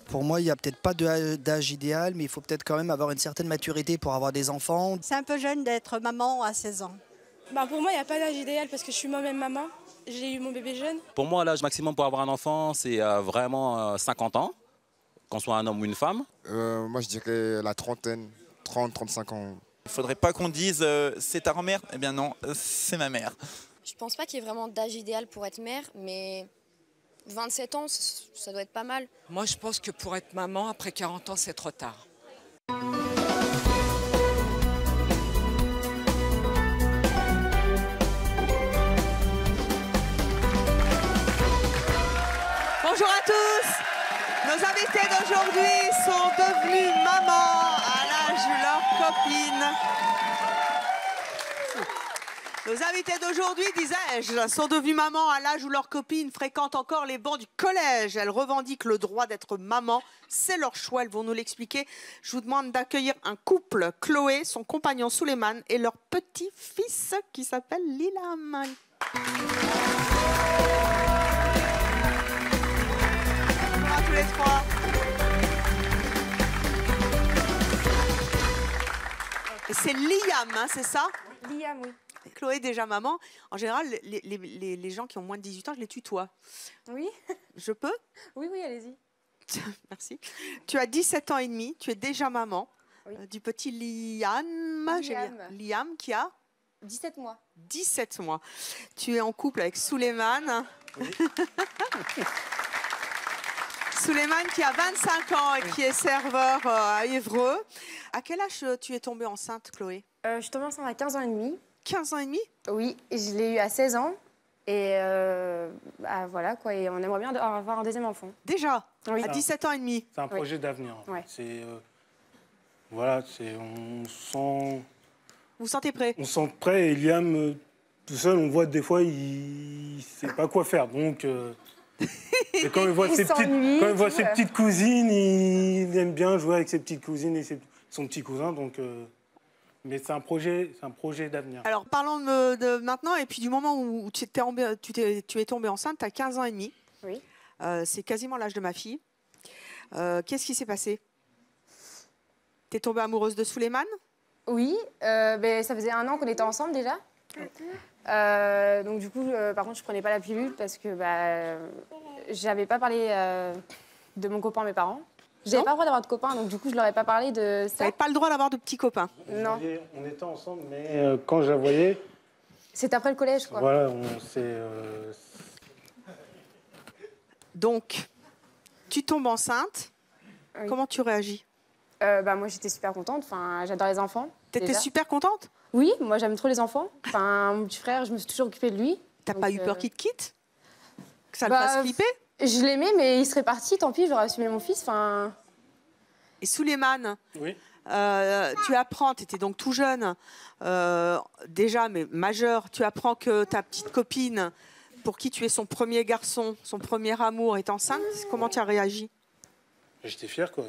Pour moi, il n'y a peut-être pas d'âge idéal, mais il faut peut-être quand même avoir une certaine maturité pour avoir des enfants. C'est un peu jeune d'être maman à 16 ans. Pour moi, il n'y a pas d'âge idéal parce que je suis moi-même maman. J'ai eu mon bébé jeune. Pour moi, l'âge maximum pour avoir un enfant, c'est vraiment 50 ans, qu'on soit un homme ou une femme. Moi, je dirais la trentaine, 30-35 ans. Il ne faudrait pas qu'on dise c'est ta grand-mère. Eh bien non, c'est ma mère. Je pense pas qu'il y ait vraiment d'âge idéal pour être mère, mais 27 ans, ça doit être pas mal. Moi, je pense que pour être maman, après 40 ans, c'est trop tard. Bonjour à tous. Nos invités d'aujourd'hui sont devenus mamans à l'âge de leur copine. Nos invités d'aujourd'hui, disais-je, sont devenues mamans à l'âge où leurs copines fréquentent encore les bancs du collège. Elles revendiquent le droit d'être maman. C'est leur choix, elles vont nous l'expliquer. Je vous demande d'accueillir un couple, Chloé, son compagnon Souleymane et leur petit-fils qui s'appelle Lilam. Bonjour à tous les trois. Et c'est Liam, hein, c'est ça? Liam, oui. Chloé, déjà maman. En général, les gens qui ont moins de 18 ans, je les tutoie. Oui. Je peux? Oui, allez-y. Merci. Tu as 17 ans et demi, tu es déjà maman du petit Liam qui a 17 mois. 17 mois. Tu es en couple avec Souleymane. Oui. Souleymane qui a 25 ans et qui est serveur à Évreux. À quel âge tu es tombée enceinte, Chloé? Je suis tombée enceinte à 15 ans et demi. 15 ans et demi? Oui, je l'ai eu à 16 ans. Et voilà, quoi. Et on aimerait bien avoir un deuxième enfant. Déjà? Oui. À 17 ans et demi? C'est un projet d'avenir. Ouais. Voilà, on sent... Vous sentez prêt? On sent prêt et Liam, tout seul, on voit des fois, il ne sait pas quoi faire. Donc, et quand il voit, ses petites cousines, il aime bien jouer avec ses petites cousines et son petit cousin. Donc, mais c'est un projet d'avenir. Alors, parlons de maintenant, et puis du moment où tu es tombée enceinte, tu as 15 ans et demi. Oui. C'est quasiment l'âge de ma fille. Qu'est-ce qui s'est passé? Tu es tombée amoureuse de Souleymane? Oui, ça faisait 1 an qu'on était ensemble déjà. Donc du coup, par contre, je prenais pas la pilule parce que j'avais pas parlé de mon copain à mes parents. J'avais pas le droit d'avoir de copain, donc du coup, je leur ai pas parlé de ça. Tu n'avais pas le droit d'avoir de petits copains? Non. On était ensemble, mais quand je la voyais... C'est après le collège, quoi. Voilà, on s'est... Donc, tu tombes enceinte. Oui. Comment tu réagis? Moi, j'étais super contente. Enfin, j'adore les enfants. T'étais super contente? Oui, moi, j'aime trop les enfants. Enfin, mon petit frère, je me suis toujours occupée de lui. T'as pas eu peur qu'il te quitte? Que ça le fasse flipper? Je l'aimais, mais il serait parti, tant pis, j'aurais assumé mon fils. Enfin... Et Souleymane, oui. Tu apprends, tu étais donc tout jeune, déjà, mais majeur, tu apprends que ta petite copine, pour qui tu es son premier garçon, son premier amour, est enceinte. Comment tu as réagi? J'étais fier, quoi.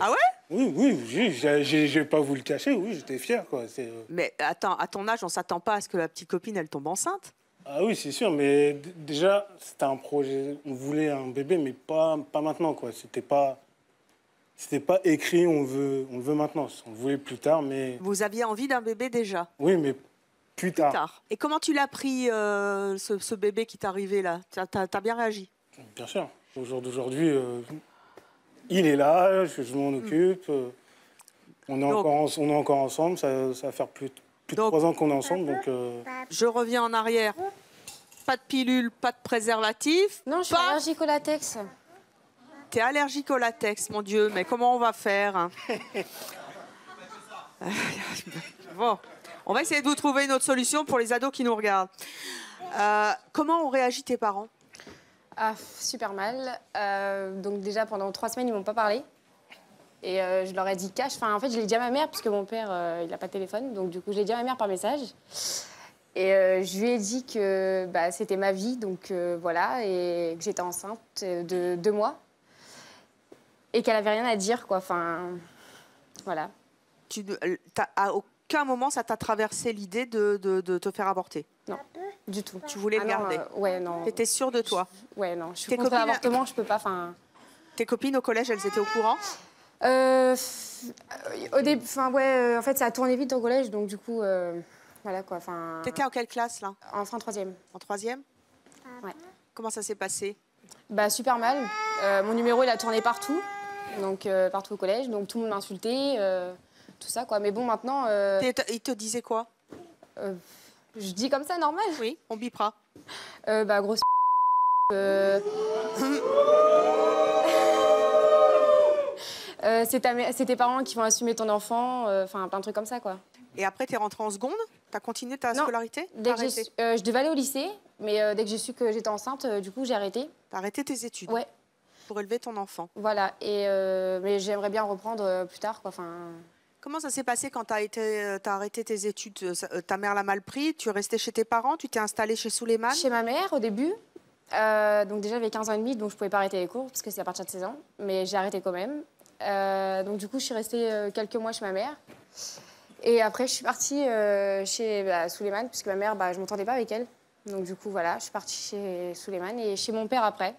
Ah ouais? Oui, j'ai pas voulu le cacher, oui, j'étais fier, quoi. Mais attends, à ton âge, on s'attend pas à ce que la petite copine, elle tombe enceinte? Ah oui, c'est sûr, mais déjà, c'était un projet. On voulait un bébé, mais pas maintenant, quoi. C'était pas écrit, on le veut maintenant. On le voulait plus tard, mais... Vous aviez envie d'un bébé déjà? Oui, mais plus tard. Et comment tu l'as pris, ce bébé qui t'est arrivé là? T'as bien réagi? Bien sûr. Au jour d'aujourd'hui, il est là, je m'en occupe. On est encore ensemble, ça va faire plus de 3 ans qu'on est ensemble. Donc, je reviens en arrière. Pas de pilule, pas de préservatif. Non, je suis allergique au latex. T'es allergique au latex, mon Dieu, mais comment on va faire? Bon, on va essayer de vous trouver une autre solution pour les ados qui nous regardent. Comment ont réagi tes parents? Super mal. Donc déjà, pendant 3 semaines, ils m'ont pas parlé. Et je leur ai dit cash. Enfin, en fait, je l'ai dit à ma mère, puisque mon père, il n'a pas de téléphone. Donc du coup, je l'ai dit à ma mère par message. Et je lui ai dit que c'était ma vie, donc voilà, et que j'étais enceinte de 2 mois. Et qu'elle avait rien à dire, quoi. Enfin, voilà. À aucun moment, ça t'a traversé l'idée de te faire avorter? Non, du tout. Tu voulais le garder? Ouais, non. T'étais sûre de toi? Ouais, non. Je suis contre l'avortement, je peux pas, Tes copines au collège, elles étaient au courant? Au début, en fait, ça a tourné vite au collège, donc du coup, voilà quoi. T'étais en quelle classe là? En fin 3e. En 3e? Ouais. Comment ça s'est passé? Bah super mal. Mon numéro, il a tourné partout, donc partout au collège, donc tout le monde m'insultait, tout ça quoi. Mais bon, maintenant. Il te disait quoi? Je dis comme ça, normal. Oui, on bipera. Bah grosse. C'est tes parents qui vont assumer ton enfant, enfin plein de trucs comme ça quoi. Et après, t'es rentrée en seconde? T'as continué ta scolarité? Dès que je devais aller au lycée, mais dès que j'ai su que j'étais enceinte, du coup j'ai arrêté. T'as arrêté tes études? Ouais. Pour élever ton enfant? Voilà, mais j'aimerais bien reprendre plus tard quoi. Comment ça s'est passé quand t'as arrêté tes études? Ta mère l'a mal pris? Tu es restée chez tes parents? Tu t'es installée chez Souleymane? Chez ma mère au début. Donc déjà j'avais 15 ans et demi, donc je pouvais pas arrêter les cours parce que c'est à partir de 16 ans. Mais j'ai arrêté quand même. Donc du coup je suis restée quelques mois chez ma mère. Et après je suis partie chez Souleymane, puisque ma mère, je m'entendais pas avec elle. Donc du coup voilà, je suis partie chez Souleymane et chez mon père après.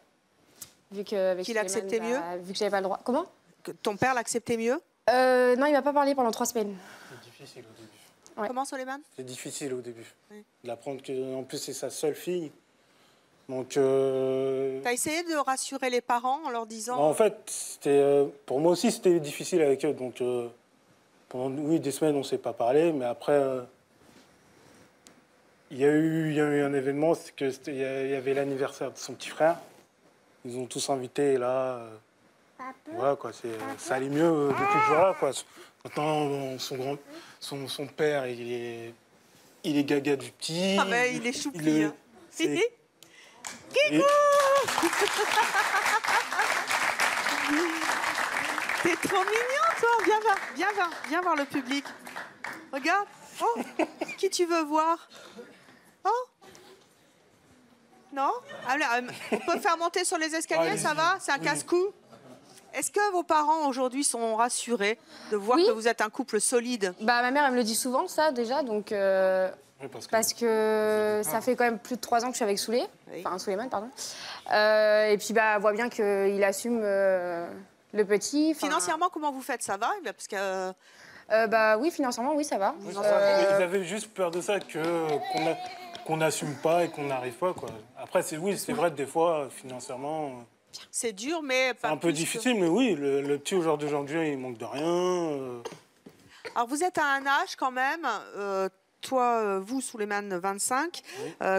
Vu que qu'il acceptait mieux? Vu que j'avais pas le droit. Comment? Que ton père l'acceptait mieux? Non, il m'a pas parlé pendant 3 semaines. C'est difficile au début. Ouais. Comment, Souleymane? C'est difficile au début. Oui. D'apprendre qu'en plus c'est sa seule fille. Donc. T'as essayé de rassurer les parents en leur disant? En fait, pour moi aussi c'était difficile avec eux. Donc pendant des semaines on s'est pas parlé, mais après il y a eu un événement, c'est que il y avait l'anniversaire de son petit frère. Ils ont tous invité et là. Voilà quoi, ça allait mieux depuis ce jour-là quoi. Maintenant son père il est gaga du petit. Ah ben il est choupi. Kikou. T'es trop mignon toi, viens voir le public. Regarde, oh, qui tu veux voir? Oh. Non? On peut faire monter sur les escaliers, ça va? C'est un casse-cou? Est-ce que vos parents aujourd'hui sont rassurés de voir que vous êtes un couple solide? Ma mère, elle me le dit souvent, ça déjà, donc parce que ça fait quand même plus de 3 ans que je suis avec Souleymane, pardon. Et puis elle voit bien qu'il assume le petit. Financièrement, comment vous faites? Ça va? Parce que oui, financièrement, oui, ça va. Ils avaient juste peur de ça, qu'on n'assume pas et qu'on n'arrive pas quoi. Après c'est vrai des fois financièrement. C'est dur, mais pas un peu difficile, mais oui, le petit aujourd'hui, il manque de rien. Alors, vous êtes à un âge quand même, toi, vous, Souleymane, 25,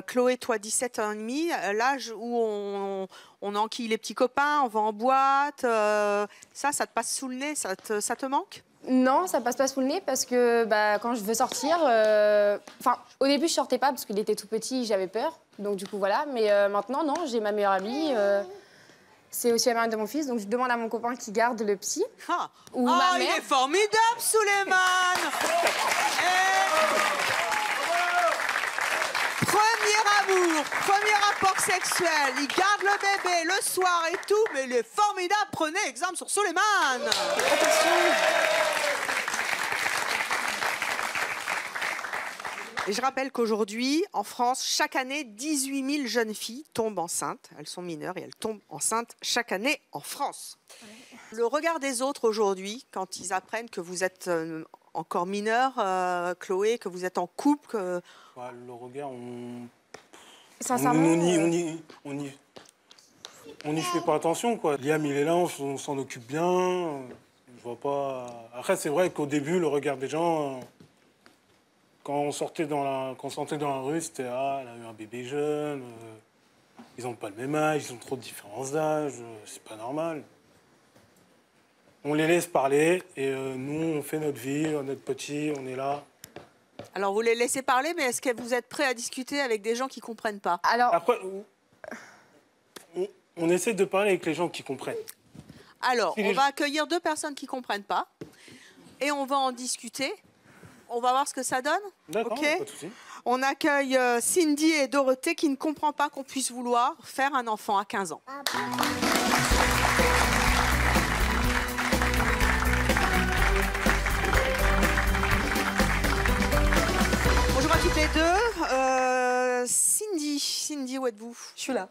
Chloé, toi, 17 ans et demi, l'âge où on enquille les petits copains, on va en boîte, ça te passe sous le nez, ça te manque? Non, ça passe pas sous le nez parce que quand je veux sortir, au début je sortais pas parce qu'il était tout petit, j'avais peur, donc du coup voilà, mais maintenant non, j'ai ma meilleure amie. C'est aussi la mère de mon fils, donc je demande à mon copain qui garde le psy. Ou ma mère. Il est formidable, Souleymane. Premier amour, premier rapport sexuel, il garde le bébé le soir et tout, mais il est formidable. Prenez exemple sur Souleymane. Et je rappelle qu'aujourd'hui, en France, chaque année, 18 000 jeunes filles tombent enceintes. Elles sont mineures et elles tombent enceintes chaque année en France. Le regard des autres aujourd'hui, quand ils apprennent que vous êtes encore mineure, Chloé, que vous êtes en couple... Le regard, Sincèrement, on n'y fait pas attention, quoi. Liam, il est là, on s'en occupe bien. Je vois pas... Après, c'est vrai qu'au début, le regard des gens... Quand on sortait dans la rue, c'était « Ah, elle a eu un bébé jeune, ils n'ont pas le même âge, ils ont trop de différences d'âge, c'est pas normal. » On les laisse parler et nous, on fait notre vie, notre petit, on est là. Alors, vous les laissez parler, mais est-ce que vous êtes prêt à discuter avec des gens qui ne comprennent pas? Alors... Après, on essaie de parler avec les gens qui comprennent. Alors, on va accueillir 2 personnes qui ne comprennent pas et on va en discuter. On va voir ce que ça donne. D'accord, okay. pas de souci. On accueille Cindy et Dorothée qui ne comprennent pas qu'on puisse vouloir faire un enfant à 15 ans. Bonjour à toutes les deux. Cindy, où êtes-vous? Je suis là.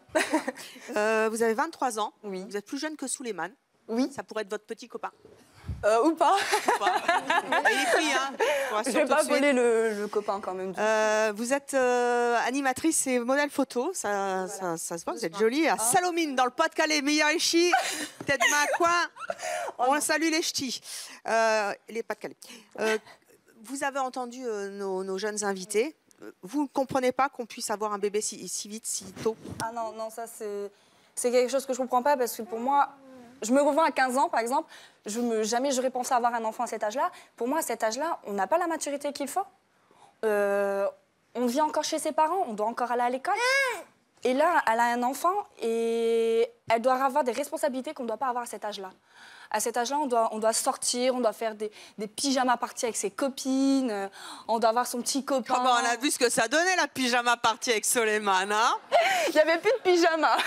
Vous avez 23 ans. Oui. Vous êtes plus jeune que Souleymane. Oui. Ça pourrait être votre petit copain. Ou pas. Il est pris, hein. Je vais pas voler le copain quand même. Vous êtes animatrice et modèle photo, ça se voit, vous êtes jolie. À Salomine, dans le Pas-de-Calais, Meilleur-Échi, tête main coin. On salue les ch'tis, les Pas-de-Calais. Vous avez entendu nos jeunes invités. Vous ne comprenez pas qu'on puisse avoir un bébé si vite, si tôt? Ah non, non, ça c'est quelque chose que je comprends pas parce que pour moi, je me revois à 15 ans par exemple, jamais j'aurais pensé avoir un enfant à cet âge-là. Pour moi, à cet âge-là, on n'a pas la maturité qu'il faut. On vit encore chez ses parents, on doit encore aller à l'école. Et là, elle a un enfant et elle doit avoir des responsabilités qu'on ne doit pas avoir à cet âge-là. À cet âge-là, on doit sortir, on doit faire des pyjamas parties avec ses copines, on doit avoir son petit copain. Oh bah on a vu ce que ça donnait, la pyjama party avec Soleiman, hein? Il n'y avait plus de pyjama.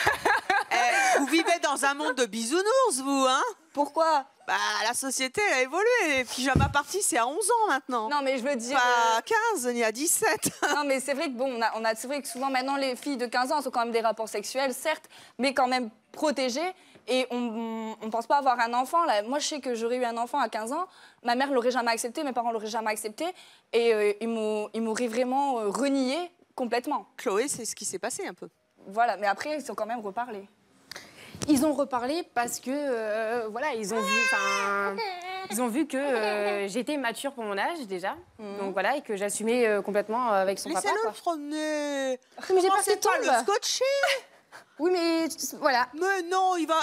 Vous vivez dans un monde de bisounours, vous, hein? Pourquoi? Bah, la société a évolué. Les pyjama party, c'est à 11 ans maintenant. Non, mais je veux dire... Pas à 15, ni à 17. Non, mais c'est vrai que bon, c'est vrai que souvent maintenant les filles de 15 ans elles ont quand même des rapports sexuels, certes, mais quand même protégées. Et on ne pense pas avoir un enfant. Là. Moi, je sais que j'aurais eu un enfant à 15 ans. Ma mère ne l'aurait jamais accepté, mes parents ne l'auraient jamais accepté. Et ils m'auraient vraiment renié complètement. Chloé, c'est ce qui s'est passé un peu. Voilà, mais après, ils ont quand même reparlé. Ils ont reparlé parce que, voilà, ils ont vu que j'étais mature pour mon âge, déjà. Donc voilà, et que j'assumais complètement avec son papa. Laissez-le promener. Mais j'ai pas fait pas le scotcher. Oui, mais voilà. Mais non, il va...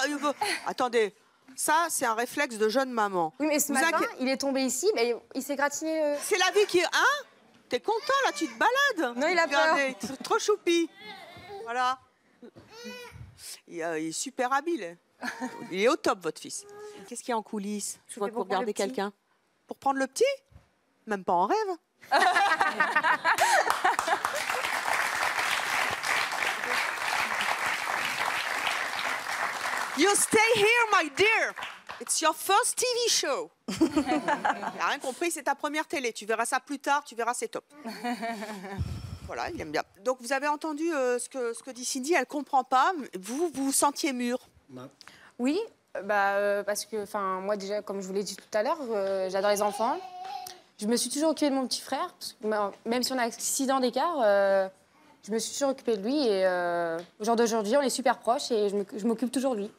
Attendez, ça, c'est un réflexe de jeune maman. Oui, mais ce matin, il est tombé ici, mais il s'est gratiné... C'est la vie qui... Hein? T'es content, là, tu te balades? Non, il a peur. Trop choupi. Voilà. Il est super habile. Il est au top, votre fils. Qu'est-ce qu'il y a en coulisses? Je vois que vous regardez quelqu'un. Pour prendre le petit? Même pas en rêve. You stay here, my dear. It's your first TV show. Il n'a rien compris, c'est ta première télé. Tu verras ça plus tard, tu verras, c'est top. Voilà, il aime bien. Donc, vous avez entendu ce que dit Cindy, elle ne comprend pas. Vous vous sentiez mûr? Oui, parce que, moi, déjà, comme je vous l'ai dit tout à l'heure, j'adore les enfants. Je me suis toujours occupée de mon petit frère. Parce que, même si on a 6 ans d'écart, je me suis toujours occupée de lui. Et au jour d'aujourd'hui, on est super proches et je m'occupe toujours de lui.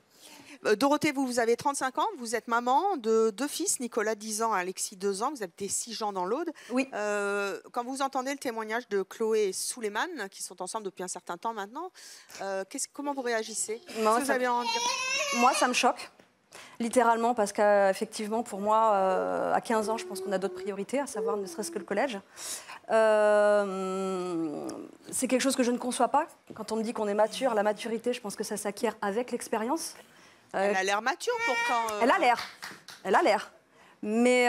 Dorothée, vous avez 35 ans, vous êtes maman de 2 fils, Nicolas 10 ans, Alexis 2 ans, vous habitez 6 gens dans l'Aude. Oui. Quand vous entendez le témoignage de Chloé et Souleymane, qui sont ensemble depuis un certain temps maintenant, comment vous réagissez? Moi, vous avez envie de dire? Moi, ça me choque, littéralement, parce qu'effectivement, pour moi, à 15 ans, je pense qu'on a d'autres priorités, à savoir ne serait-ce que le collège. C'est quelque chose que je ne conçois pas. Quand on me dit qu'on est mature, la maturité, je pense que ça s'acquiert avec l'expérience. Elle a l'air mature pourtant. Elle a l'air. Elle a l'air. Mais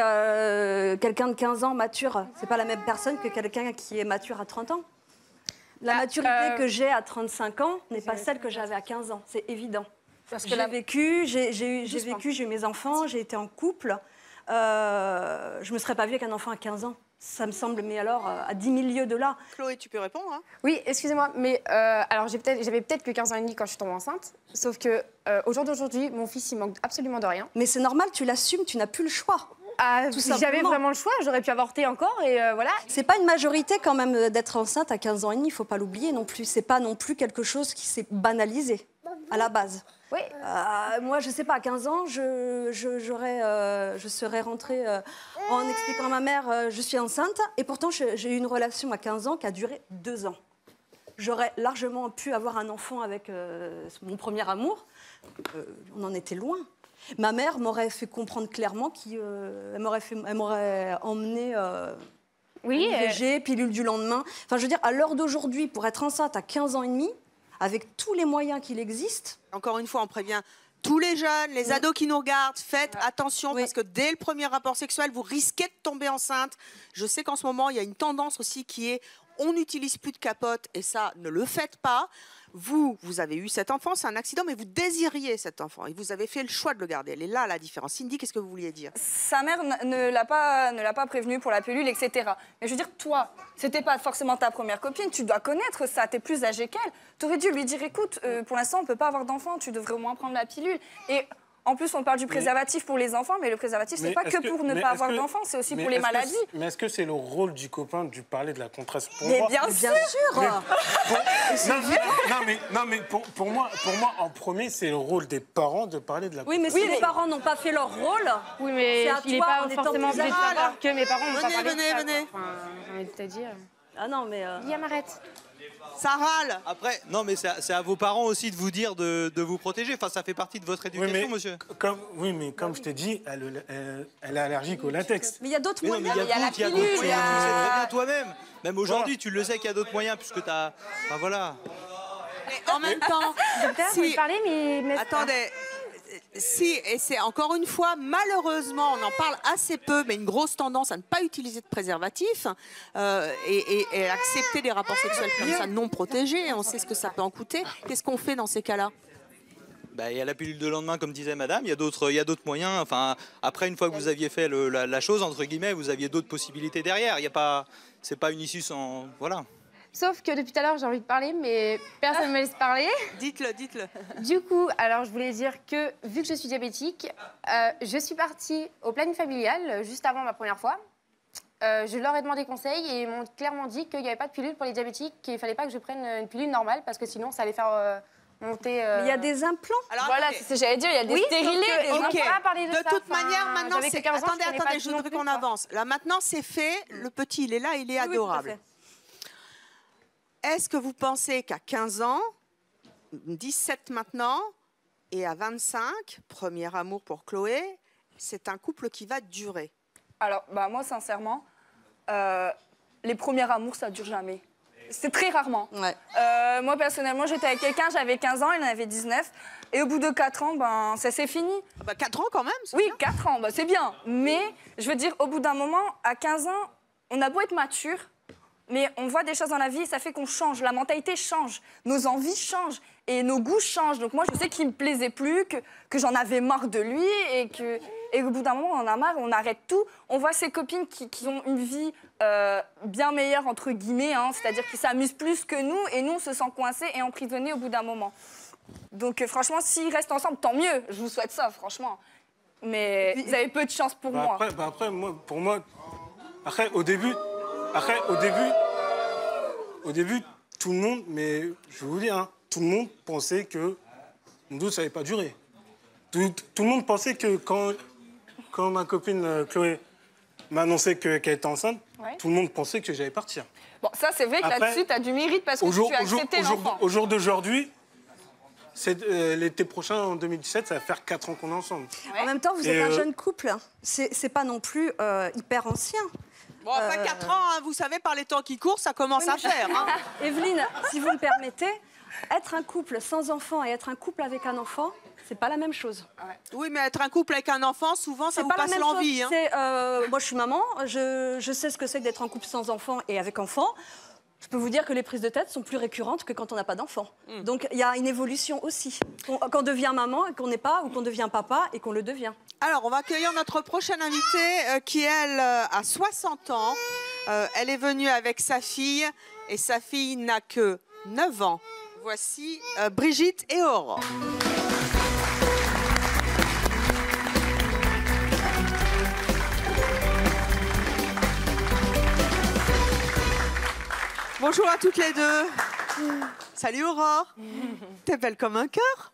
quelqu'un de 15 ans mature, c'est pas la même personne que quelqu'un qui est mature à 30 ans. La maturité que j'ai à 35 ans n'est pas celle que j'avais à 15 ans, c'est évident. Parce que j'ai vécu, j'ai eu mes enfants, j'ai été en couple. Je me serais pas vue avec un enfant à 15 ans. Ça me semble, mais alors, à 10 000 lieues de là. Chloé, tu peux répondre, hein? Oui, excusez-moi, mais alors j'avais peut-être que 15 ans et demi quand je suis tombée enceinte, sauf que au jour d'aujourd'hui, mon fils, il manque absolument de rien. Mais c'est normal, tu l'assumes, tu n'as plus le choix. Si j'avais vraiment le choix, j'aurais pu avorter encore et voilà. C'est pas une majorité quand même d'être enceinte à 15 ans et demi, il faut pas l'oublier non plus. C'est pas non plus quelque chose qui s'est banalisé à la base. Oui. Moi, je sais pas, à 15 ans, je serais rentrée en expliquant à ma mère je suis enceinte. Et pourtant, j'ai eu une relation à 15 ans qui a duré 2 ans. J'aurais largement pu avoir un enfant avec mon premier amour. On en était loin. Ma mère m'aurait fait comprendre clairement qu'elle m'aurait emmenée IVG, pilule du lendemain. Enfin, je veux dire, à l'heure d'aujourd'hui, pour être enceinte à 15 ans et demi, avec tous les moyens qu'il existe... Encore une fois, on prévient tous les jeunes, les ados qui nous regardent, faites attention parce que dès le premier rapport sexuel, vous risquez de tomber enceinte. Je sais qu'en ce moment, il y a une tendance aussi qui est on n'utilise plus de capote et ça, ne le faites pas. Vous avez eu cet enfant, c'est un accident, mais vous désiriez cet enfant et vous avez fait le choix de le garder. Elle est là, la différence. Cindy, qu'est-ce que vous vouliez dire? Sa mère ne l'a pas prévenu pour la pilule, etc. Mais je veux dire, toi, c'était pas forcément ta première copine, tu dois connaître ça, t'es plus âgée qu'elle. T'aurais dû lui dire, écoute, pour l'instant, on peut pas avoir d'enfant, tu devrais au moins prendre la pilule. Et En plus, on parle du préservatif pour les enfants, mais le préservatif, c'est pas que pour ne pas avoir d'enfants, c'est aussi pour les maladies. Mais est-ce que c'est le rôle du copain de parler de la contraception? Mais bien sûr. Non, mais pour moi, en premier, c'est le rôle des parents de parler de la contraception. Oui, mais si les parents n'ont pas fait leur rôle, oui, mais il n'est pas forcément obligé de savoir que mes parents n'ont pas parlé de ça. Venez. Enfin, j'ai envie de te dire. Ah non, mais... Liam, arrête. Ça râle. Après, non, mais c'est à vos parents aussi de vous dire de vous protéger. Enfin, ça fait partie de votre éducation, monsieur. Comme je t'ai dit, elle est allergique au latex. Mais il y a d'autres moyens. Il y a la pilule. Tu le sais très bien toi-même. Même aujourd'hui, tu le sais qu'il y a d'autres moyens, puisque tu as... Enfin, voilà. Mais en même temps... Attendez... Si, et c'est encore une fois, malheureusement, on en parle assez peu, mais une grosse tendance à ne pas utiliser de préservatif et accepter des rapports sexuels comme ça non protégés. On sait ce que ça peut en coûter. Qu'est-ce qu'on fait dans ces cas-là? Il y a la pilule de lendemain, comme disait madame, il y a d'autres moyens. Enfin, après, une fois que vous aviez fait la chose, entre guillemets, vous aviez d'autres possibilités derrière. C'est pas une issue sans... Voilà. Sauf que depuis tout à l'heure, j'ai envie de parler, mais personne ne me laisse parler. Dites-le. Du coup, alors je voulais dire que, vu que je suis diabétique, je suis partie au planning familial juste avant ma première fois. Je leur ai demandé conseil et ils m'ont clairement dit qu'il n'y avait pas de pilule pour les diabétiques, qu'il ne fallait pas que je prenne une pilule normale parce que sinon ça allait faire monter... Mais il y a des implants. Alors, voilà, c'est ce que j'allais dire, il y a des stérilés, des implants. On va parler de ça. De toute manière, maintenant, j'avais c'est... que 15 ans, Attendez, je voudrais qu'on avance. Là, maintenant, c'est fait. Le petit, il est là, il est adorable. Est-ce que vous pensez qu'à 15 ans, 17 maintenant, et à 25, premier amour pour Chloé, c'est un couple qui va durer? Alors, moi, sincèrement, les premiers amours, ça dure jamais. C'est très rarement. Ouais. Moi, personnellement, j'étais avec quelqu'un, j'avais 15 ans, il en avait 19. Et au bout de 4 ans, ça s'est fini. 4 ans quand même? Oui, 4 ans, c'est bien. Mais, je veux dire, au bout d'un moment, à 15 ans, on a beau être mature, mais on voit des choses dans la vie et ça fait qu'on change. La mentalité change, nos envies changent et nos goûts changent. Donc moi, je sais qu'il ne me plaisait plus, que j'en avais marre de lui et qu'au bout d'un moment, on en a marre, on arrête tout. On voit ses copines qui ont une vie bien meilleure, entre guillemets, hein, c'est-à-dire qu'ils s'amusent plus que nous et nous, on se sent coincés et emprisonnés au bout d'un moment. Donc franchement, s'ils restent ensemble, tant mieux. Je vous souhaite ça, franchement. Mais vous avez peu de chance pour moi. Après, pour moi, au début, tout le monde, mais je vais vous dire, hein, tout le monde pensait que nous, ça n'allait pas durer. Tout le monde pensait que quand ma copine Chloé m'a annoncé qu'elle était enceinte, tout le monde pensait que j'allais partir. Bon, ça, c'est vrai que là-dessus, tu as du mérite parce que tu as accepté l'enfant. Au jour d'aujourd'hui, l'été prochain, en 2017, ça va faire 4 ans qu'on est ensemble. Ouais. En même temps, vous êtes un jeune couple. C'est pas non plus hyper ancien. Bon, enfin, 4 ans, hein, vous savez, par les temps qui courent, ça commence à faire. Hein. Evelyne, si vous me permettez, être un couple sans enfant et être un couple avec un enfant, c'est pas la même chose. Oui, mais être un couple avec un enfant, souvent, ça vous passe l'envie. Hein. Moi, je suis maman, je sais ce que c'est que d'être en couple sans enfant et avec enfant. Je peux vous dire que les prises de tête sont plus récurrentes que quand on n'a pas d'enfant. Donc, il y a une évolution aussi. Qu'on devient maman et qu'on n'est pas, ou qu'on devient papa et qu'on le devient. Alors, on va accueillir notre prochaine invitée qui, elle, a 60 ans. Elle est venue avec sa fille et sa fille n'a que 9 ans. Voici Brigitte et Aurore. Bonjour à toutes les deux. Salut Aurore. T'es belle comme un cœur.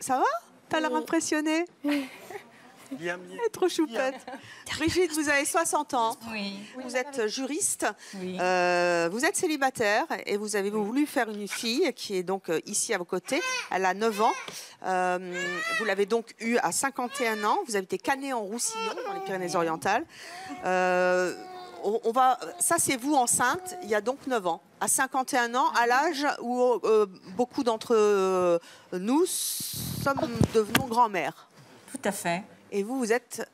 Ça va? T'as l'air impressionnée. Bien. Trop choupette. Brigitte, vous avez 60 ans. Oui. Vous êtes juriste. Oui. Vous êtes célibataire et vous avez voulu faire une fille qui est donc ici à vos côtés. Elle a 9 ans. Vous l'avez donc eue à 51 ans. Vous habitez Canet-en-Roussillon, dans les Pyrénées-Orientales. Ça, c'est vous enceinte, il y a donc 9 ans. À 51 ans, à l'âge où beaucoup d'entre nous sommes devenus grand-mères. Tout à fait. Et vous, vous êtes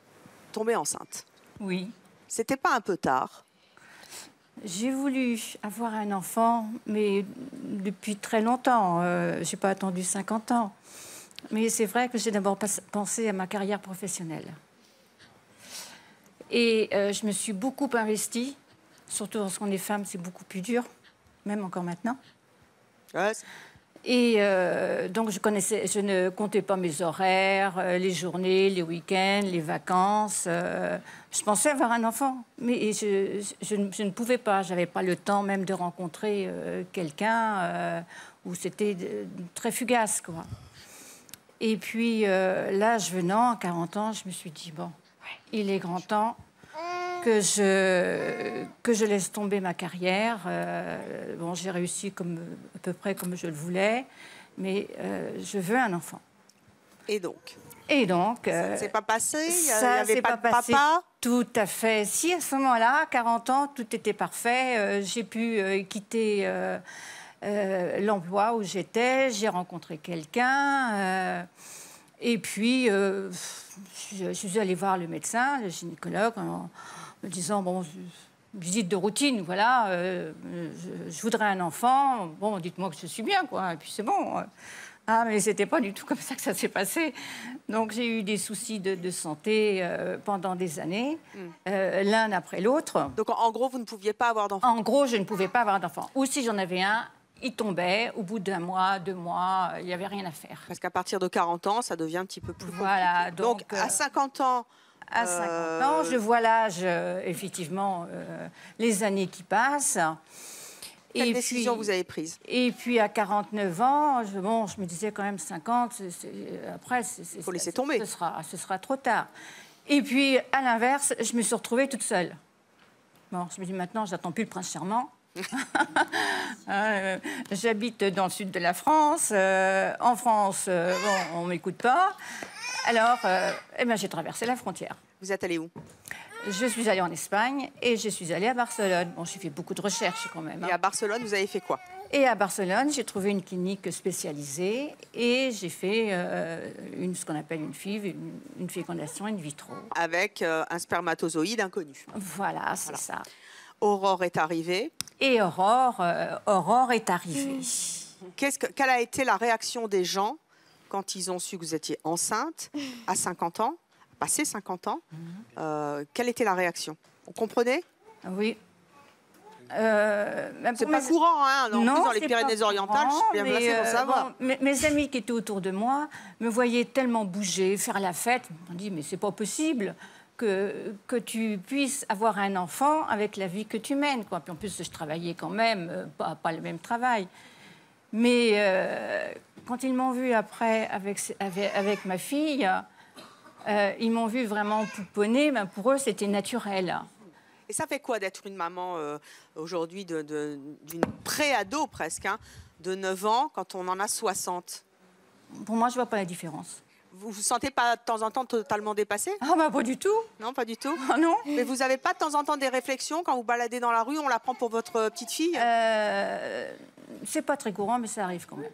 tombée enceinte. Oui. C'était pas un peu tard? J'ai voulu avoir un enfant, mais depuis très longtemps. Je n'ai pas attendu 50 ans. Mais c'est vrai que j'ai d'abord pensé à ma carrière professionnelle. Et je me suis beaucoup investie, surtout lorsqu'on est femme, c'est beaucoup plus dur, même encore maintenant. Ouais. Et donc, je ne comptais pas mes horaires, les journées, les week-ends, les vacances. Je pensais avoir un enfant, mais je ne pouvais pas. Je n'avais pas le temps même de rencontrer quelqu'un où c'était très fugace, quoi. Et puis, l'âge venant, à 40 ans, je me suis dit, bon, il est grand temps que je laisse tomber ma carrière. Bon, j'ai réussi à peu près comme je le voulais, mais je veux un enfant. Et donc ça ne s'est pas passé? Il n'y ça avait s'est pas de passé. papa? Tout à fait. Si, à ce moment-là, à 40 ans, tout était parfait. J'ai pu quitter l'emploi où j'étais. J'ai rencontré quelqu'un. Et puis, je suis allée voir le médecin, le gynécologue, en me disant, bon, visite de routine, voilà, je voudrais un enfant. Bon, dites-moi que je suis bien, quoi, et puis c'est bon. Ah, mais c'était pas du tout comme ça que ça s'est passé. Donc, j'ai eu des soucis de santé pendant des années, l'un après l'autre. Donc, en gros, vous ne pouviez pas avoir d'enfant? En gros, je ne pouvais pas avoir d'enfant. Ou si j'en avais un, il tombait au bout d'1 mois, 2 mois, il n'y avait rien à faire. Parce qu'à partir de 40 ans, ça devient un petit peu plus voilà, compliqué. Donc, à 50 ans... À 50 ans, je vois l'âge, effectivement, les années qui passent. Quelle décision vous avez prise? Et puis, à 49 ans, je me disais quand même 50, après... Il faut laisser tomber. Ce sera trop tard. Et puis, à l'inverse, je me suis retrouvée toute seule. Bon, je me dis, maintenant, j'attends plus le prince charmant. J'habite dans le sud de la France. En France, bon, on ne m'écoute pas. Alors, j'ai traversé la frontière. Vous êtes allée où? Je suis allée en Espagne et je suis allée à Barcelone. Bon, j'ai fait beaucoup de recherches quand même. Et à Barcelone, vous avez fait quoi? Et à Barcelone, j'ai trouvé une clinique spécialisée et j'ai fait ce qu'on appelle une FIV, une fécondation in vitro. Avec un spermatozoïde inconnu. Voilà, c'est ça. Aurore est arrivée. Et Aurore est arrivée. Quelle a été la réaction des gens quand ils ont su que vous étiez enceinte à 50 ans, passé 50 ans? Quelle était la réaction? Vous comprenez? Oui. C'est pas courant, hein? Non, dans les Pyrénées-Orientales, je suis bien placée pour savoir. Mes amis qui étaient autour de moi me voyaient tellement bouger, faire la fête. Ils m'ont dit, mais c'est pas possible que tu puisses avoir un enfant avec la vie que tu mènes, quoi. Puis en plus, je travaillais quand même, pas le même travail. Mais quand ils m'ont vue après avec ma fille, ils m'ont vue vraiment pouponner. Ben, pour eux, c'était naturel. Et ça fait quoi d'être une maman aujourd'hui d'une pré-ado presque, hein, de 9 ans, quand on en a 60? Pour moi, je ne vois pas la différence. Vous vous sentez pas de temps en temps totalement dépassée? Ah bah pas du tout. Non, pas du tout. Ah non. Mais vous n'avez pas de temps en temps des réflexions quand vous baladez dans la rue, on la prend pour votre petite fille? C'est pas très courant, mais ça arrive quand même.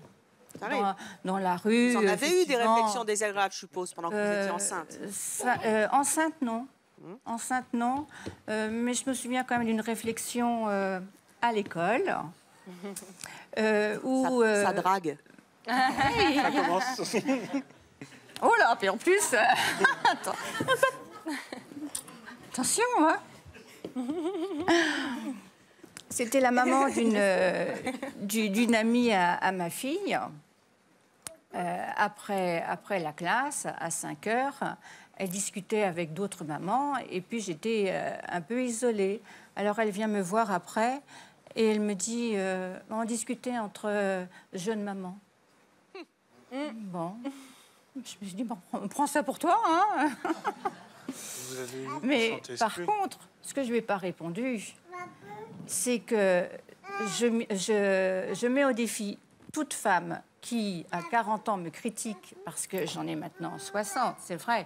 Ça arrive. Dans la rue. Vous en avez eu des réflexions désagréables, je suppose, pendant que vous étiez enceinte? Enceinte, non. Enceinte, non. Mais je me souviens quand même d'une réflexion à l'école. Où ça drague. Ça commence. Oh là, puis en plus... Attention, hein. C'était la maman d'une amie à ma fille. Après la classe, à 5 heures, elle discutait avec d'autres mamans et puis j'étais un peu isolée. Alors elle vient me voir après et elle me dit, on discutait entre jeunes mamans. Bon... Je me suis dit, bon, prends ça pour toi, hein. Mais par contre, ce que je ne lui ai pas répondu, c'est que je mets au défi toute femme qui, à 40 ans, me critique, parce que j'en ai maintenant 60, c'est vrai,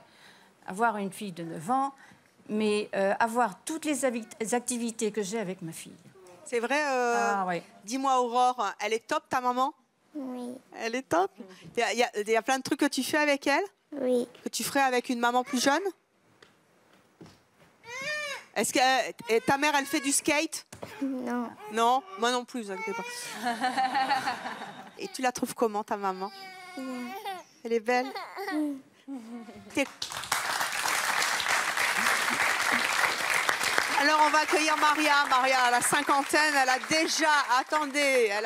avoir une fille de 9 ans, mais avoir toutes les activités que j'ai avec ma fille. C'est vrai, oui. Dis-moi, Aurore, elle est top, ta maman? Oui. Elle est top. Il y a plein de trucs que tu fais avec elle? Oui. Que tu ferais avec une maman plus jeune? Est-ce que ta mère, elle fait du skate? Non. Non, moi non plus, vous inquiétez pas. Et tu la trouves comment, ta maman? Elle est belle? Alors, on va accueillir Maria. Maria, à la cinquantaine, elle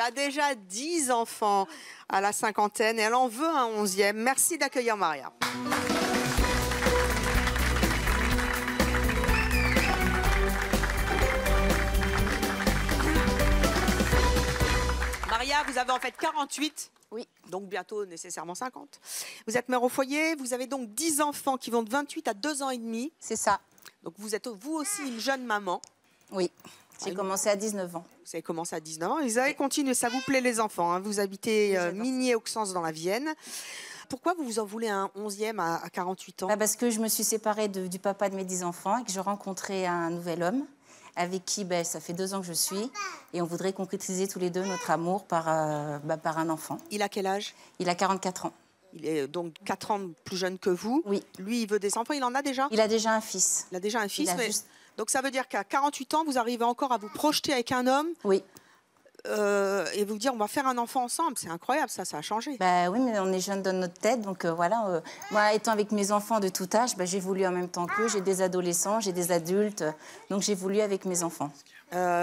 a déjà 10 enfants à la cinquantaine et elle en veut un 11e. Merci d'accueillir Maria. Maria, vous avez en fait 48. Oui. Donc bientôt nécessairement 50. Vous êtes mère au foyer, vous avez donc 10 enfants qui vont de 28 à 2 ans et demi. C'est ça. Donc vous êtes vous aussi une jeune maman. Oui, j'ai commencé à 19 ans. Vous avez commencé à 19 ans et vous avez continué, ça vous plaît les enfants, hein. Vous habitez Migné-Auxances dans la Vienne. Pourquoi vous en voulez un 11e à 48 ans? Parce que je me suis séparée du papa de mes 10 enfants et que je rencontrais un nouvel homme avec qui ça fait 2 ans que je suis et on voudrait concrétiser tous les deux notre amour par un enfant. Il a quel âge? Il a 44 ans. Il est donc 4 ans plus jeune que vous. Oui. Lui, il veut des enfants. Il en a déjà? Il a déjà un fils. Il a déjà un fils. Donc ça veut dire qu'à 48 ans, vous arrivez encore à vous projeter avec un homme? Oui. Et vous dire, on va faire un enfant ensemble. C'est incroyable, ça a changé. Oui, mais on est jeunes dans notre tête. Donc voilà, moi, étant avec mes enfants de tout âge, j'ai voulu en même temps qu'eux. J'ai des adolescents, j'ai des adultes. Donc j'ai voulu avec mes enfants.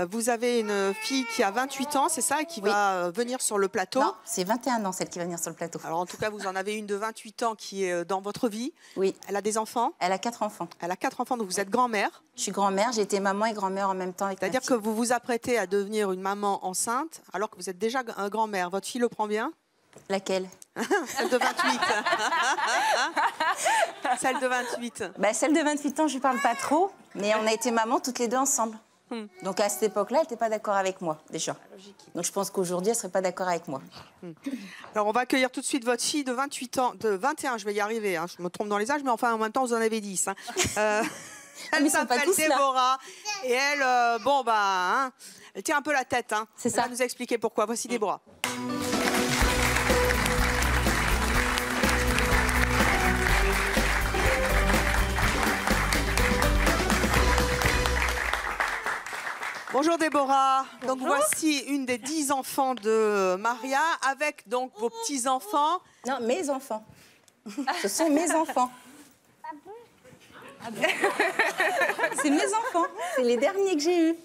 Vous avez une fille qui a 28 ans, c'est ça, qui va venir sur le plateau? Non, c'est 21 ans, celle qui va venir sur le plateau. Alors en tout cas, vous en avez une de 28 ans qui est dans votre vie. Oui. Elle a des enfants? Elle a 4 enfants. Elle a 4 enfants, donc vous êtes grand-mère? Je suis grand-mère, j'ai été maman et grand-mère en même temps. C'est-à-dire que vous vous apprêtez à devenir une maman enceinte alors que vous êtes déjà grand-mère. Votre fille le prend bien? Laquelle? Celle de 28. Celle de 28. Celle de 28 ans, je ne parle pas trop, mais on a été maman toutes les deux ensemble. Donc à cette époque-là, elle n'était pas d'accord avec moi, déjà. Donc je pense qu'aujourd'hui, elle ne serait pas d'accord avec moi. Alors on va accueillir tout de suite votre fille de 28 ans, de 21, je vais y arriver, hein, je me trompe dans les âges, mais enfin en même temps, vous en avez 10. Hein. Elle s'appelle Déborah et elle, elle tient un peu la tête. Hein. C'est ça. Elle va nous expliquer pourquoi. Voici Déborah. Bonjour Déborah. Bonjour. Donc voici une des 10 enfants de Maria avec donc vos petits-enfants. Non, mes enfants. Ce sont mes enfants. C'est mes enfants. C'est les derniers que j'ai eus.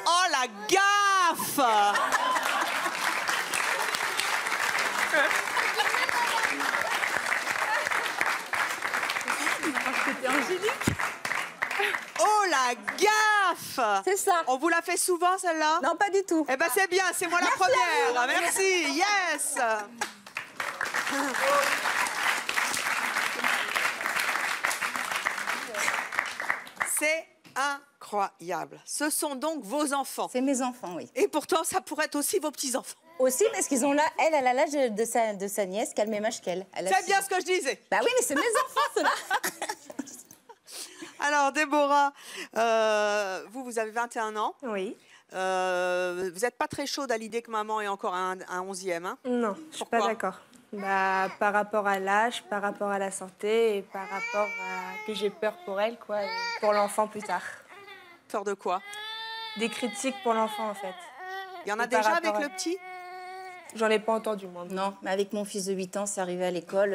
Oh la gaffe! C'était Angélique. Oh la gaffe! C'est ça. On vous l'a fait souvent celle-là? Non, pas du tout. Eh ben c'est bien, c'est moi la première. Merci, yes! C'est incroyable. Ce sont donc vos enfants. C'est mes enfants, oui. Et pourtant, ça pourrait être aussi vos petits-enfants. Aussi, parce qu'ils ont là, elle a l'âge de sa nièce, qui a le même âge qu'elle. C'est bien ce que je disais. Bah oui, mais c'est mes enfants, ceux-là. Alors, Déborah, vous avez 21 ans. Oui. Vous n'êtes pas très chaude à l'idée que maman ait encore un 11e, hein? Non, je suis pas d'accord. Par rapport à l'âge, par rapport à la santé et par rapport à que j'ai peur pour elle, quoi, et pour l'enfant plus tard. Peur de quoi? Des critiques pour l'enfant, en fait. Il y en a déjà avec le petit? J'en ai pas entendu, moi. Non, mais avec mon fils de 8 ans, c'est arrivé à l'école.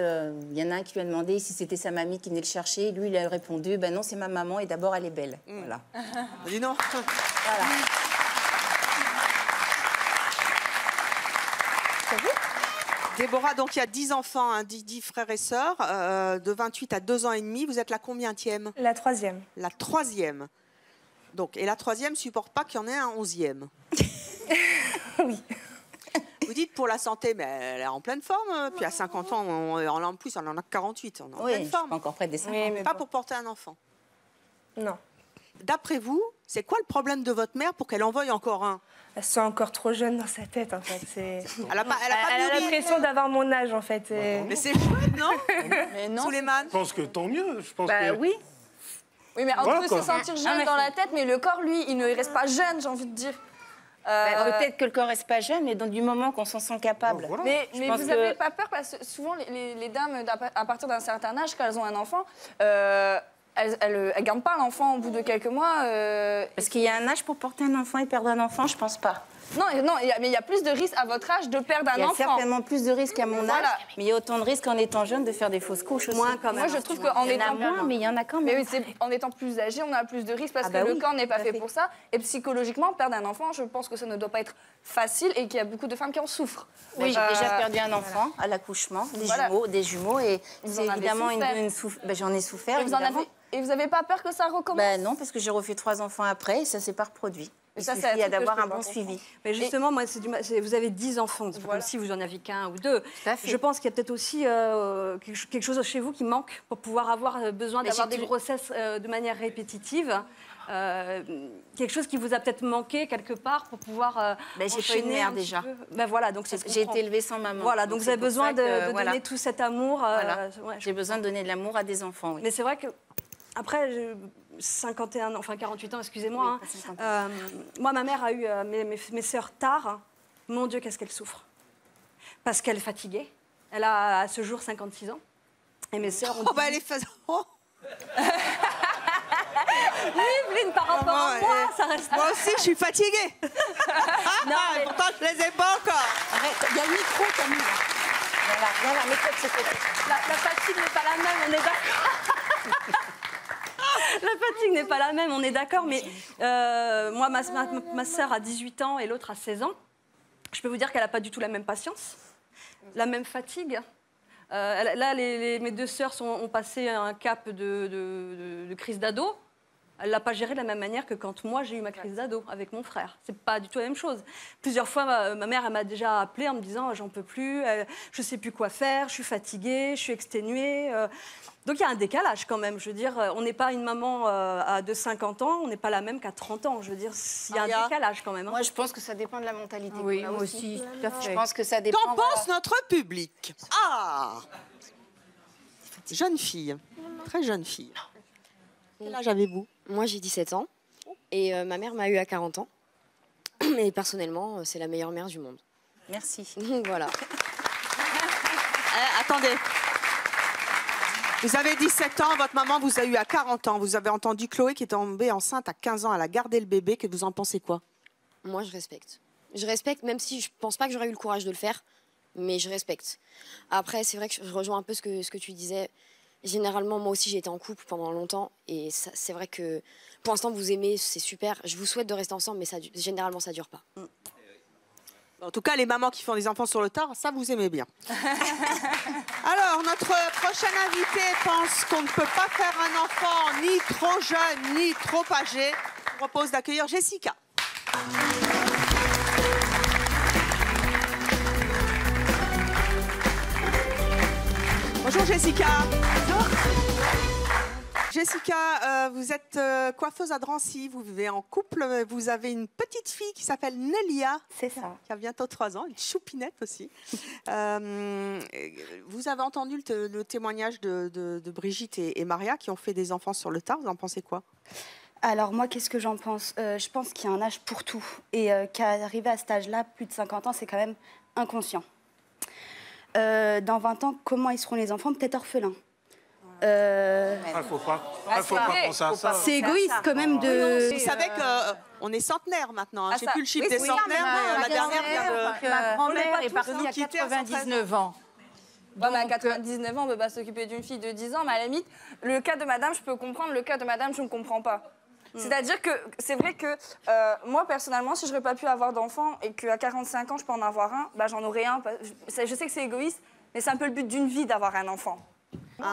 Il y en a un qui lui a demandé si c'était sa mamie qui venait le chercher. Lui, il a répondu, ben non, c'est ma maman et d'abord, elle est belle. Voilà. Dis non. Voilà. Déborah, donc il y a 10 enfants, hein, 10 frères et sœurs, de 28 à 2 ans et demi. Vous êtes la combientième? La 3e. La 3e. Donc, et la 3e supporte pas qu'il y en ait un 11e. Oui. Vous dites pour la santé, mais elle est en pleine forme. Puis à 50 ans, en plus, on en a 48. On est en pleine forme. Pas encore près des 50. Oui, mais pas bon. pour porter un enfant. Non. D'après vous, c'est quoi le problème de votre mère pour qu'elle en veuille encore un? Elle se sent encore trop jeune dans sa tête, en fait. Elle a l'impression d'avoir mon âge, en fait. Mais c'est chouette, non? Mais non. Souleymane? Je pense que tant mieux. Je pense Bah que... oui. Oui, mais on Voilà, peut quoi. se sentir jeune dans la tête, mais le corps, lui, il ne reste pas jeune, j'ai envie de dire. Peut-être que le corps reste pas jeune, mais dans du moment qu'on s'en sent capable. Voilà. Mais Je vous pense n'avez que- pas peur parce que souvent les dames à partir d'un certain âge, quand elles ont un enfant, elles gardent pas l'enfant au bout de quelques mois. Parce qu'il y a un âge pour porter un enfant et perdre un enfant, je pense pas. Non, mais il y a plus de risques à votre âge de perdre un enfant. Il y a certainement plus de risques à mon âge, Voilà. mais il y a autant de risques en étant jeune de faire des fausses couches aussi. Moins quand même. Moi, je trouve qu'en Il y en a étant moins, mais il y en a quand même. Mais oui, en étant plus âgé, on a plus de risques parce que le corps n'est pas fait pour ça. Et psychologiquement, perdre un enfant, je pense que ça ne doit pas être facile et qu'il y a beaucoup de femmes qui en souffrent. Oui, j'ai déjà perdu un enfant à l'accouchement, des jumeaux, et c'est évidemment j'en ai souffert. Et vous n'avez pas peur que ça recommence? Non, parce que j'ai refait 3 enfants après et ça s'est pas reproduit. Il ça, suffit d'avoir un bon suivi. Mais justement, moi, vous avez 10 enfants, c'est comme si vous en aviez qu'un ou deux. Je pense qu'il y a peut-être aussi quelque chose chez vous qui manque pour pouvoir avoir besoin d'avoir des grossesses de manière répétitive. Quelque chose qui vous a peut-être manqué quelque part pour pouvoir j'ai fait une mère déjà. Voilà, donc j'ai été élevée sans maman. Voilà, donc vous avez besoin de donner tout cet amour. J'ai besoin de donner de l'amour à des enfants. Oui. Mais c'est vrai que après 48 ans, excusez-moi. Moi, ma mère a eu mes sœurs tard. Mon Dieu, qu'est-ce qu'elle souffre. Parce qu'elle est fatiguée. Elle a à ce jour 56 ans. Et mes sœurs ont... elle est faisant. Oui, Evelyne, par rapport à moi, ça reste... Moi aussi, je suis fatiguée. Mais... Pourtant, je les ai pas encore. Arrête, il y a le micro, Camille. Voilà, mets-toi de ce côté. La fatigue n'est pas la même, on est d'accord. La fatigue n'est pas la même, on est d'accord, mais moi, ma sœur a 18 ans et l'autre a 16 ans. Je peux vous dire qu'elle n'a pas du tout la même patience, la même fatigue. Là, mes 2 sœurs ont passé un cap de crise d'ado. Elle ne l'a pas géré de la même manière que quand moi, j'ai eu ma crise d'ado avec mon frère. C'est pas du tout la même chose. Plusieurs fois, ma mère, elle m'a déjà appelée en me disant « j'en peux plus, je ne sais plus quoi faire, je suis fatiguée, je suis exténuée ». Donc il y a un décalage quand même. Je veux dire, on n'est pas une maman de 50 ans, on n'est pas la même qu'à 30 ans. Je veux dire, il y a un décalage quand même. Moi, je pense que ça dépend de la mentalité. Oui, moi aussi, tout à fait. Je pense que ça dépend. Qu'en pense notre public? Ah, jeune fille, très jeune fille. Quel âge avez-vous? Moi, j'ai 17 ans et ma mère m'a eu à 40 ans. Et personnellement, c'est la meilleure mère du monde. Merci. Voilà. Attendez. Vous avez 17 ans, votre maman vous a eu à 40 ans. Vous avez entendu Chloé qui est tombée enceinte à 15 ans. Elle a gardé le bébé. Que vous en pensez quoi? Moi, je respecte. Je respecte, même si je pense pas que j'aurais eu le courage de le faire, mais je respecte. Après, c'est vrai que je rejoins un peu ce que tu disais. Généralement, moi aussi, j'ai été en couple pendant longtemps. Et c'est vrai que pour l'instant, vous aimez, c'est super. Je vous souhaite de rester ensemble, mais généralement, ça dure pas. En tout cas, les mamans qui font des enfants sur le tard, ça, vous aimez bien. Alors, notre prochaine invitée pense qu'on ne peut pas faire un enfant ni trop jeune, ni trop âgé. Je vous propose d'accueillir Jessica. Bonjour Jessica. Bonjour. Jessica, vous êtes coiffeuse à Drancy, vous vivez en couple, vous avez une petite fille qui s'appelle Nelia. C'est ça. Qui a bientôt 3 ans, une choupinette aussi. Vous avez entendu le témoignage de Brigitte et Maria qui ont fait des enfants sur le tard, vous en pensez quoi? Alors moi, qu'est-ce que j'en pense? Je pense qu'il y a un âge pour tout et qu'arriver à cet âge-là, plus de 50 ans, c'est quand même inconscient. Dans 20 ans, comment ils seront les enfants? Peut-être orphelins. Faut pas penser à ça. C'est égoïste quand même de... Vous savez qu'on est centenaire maintenant. Je ne sais plus le chiffre des centenaires, mais la dernière vient de... Ma grand-mère est partie à 99 ans. Ouais, mais à 99 ans, on ne peut pas s'occuper d'une fille de 10 ans. Mais à la limite, le cas de madame, je peux comprendre. Le cas de madame, je ne comprends pas. C'est-à-dire que c'est vrai que moi, personnellement, si je n'aurais pas pu avoir d'enfant et qu'à 45 ans, je peux en avoir un, bah, j'en aurais un. Je sais que c'est égoïste, mais c'est un peu le but d'une vie d'avoir un enfant.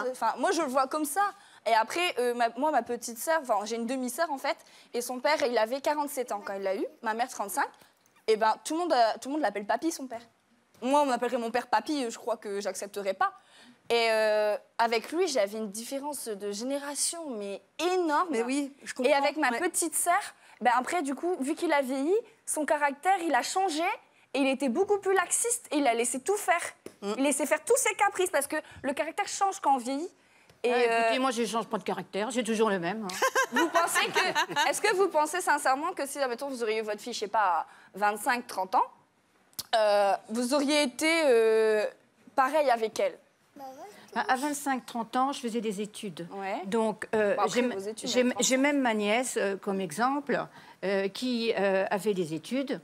Enfin, moi, je le vois comme ça. Et après, moi, ma petite sœur, j'ai une demi-sœur en fait, et son père, il avait 47 ans quand il l'a eu, ma mère 35. Et ben, tout le monde l'appelle papy, son père. Moi, on m'appellerait mon père papy, je crois que j'accepterais pas. Et avec lui, j'avais une différence de génération, mais énorme. Mais oui, je comprends. Et avec ma petite sœur, ben après, du coup, vu qu'il a vieilli, son caractère, il a changé. Et il était beaucoup plus laxiste et il a laissé tout faire. Il laissait faire tous ses caprices parce que le caractère change quand on vieillit. Et écoutez, moi, je ne change pas de caractère, j'ai toujours le même. Vous pensez que... Est-ce que vous pensez sincèrement que si, admettons, vous auriez eu votre fille, je sais pas, à 25-30 ans, vous auriez été pareil avec elle? À 25-30 ans, je faisais des études. Ouais. Donc, j'ai même ma nièce, comme exemple, qui a fait des études.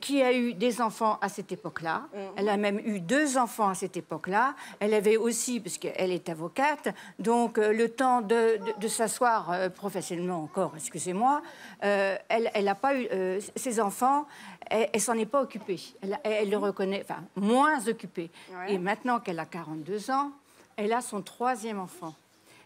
qui a eu des enfants à cette époque-là. Elle a même eu 2 enfants à cette époque-là. Elle avait aussi, parce qu'elle est avocate, donc le temps de s'asseoir professionnellement encore, excusez-moi. Elle n'a pas eu ses enfants, elle s'en est pas occupée. Elle le reconnaît, enfin, moins occupée. Ouais. Et maintenant qu'elle a 42 ans, elle a son 3e enfant.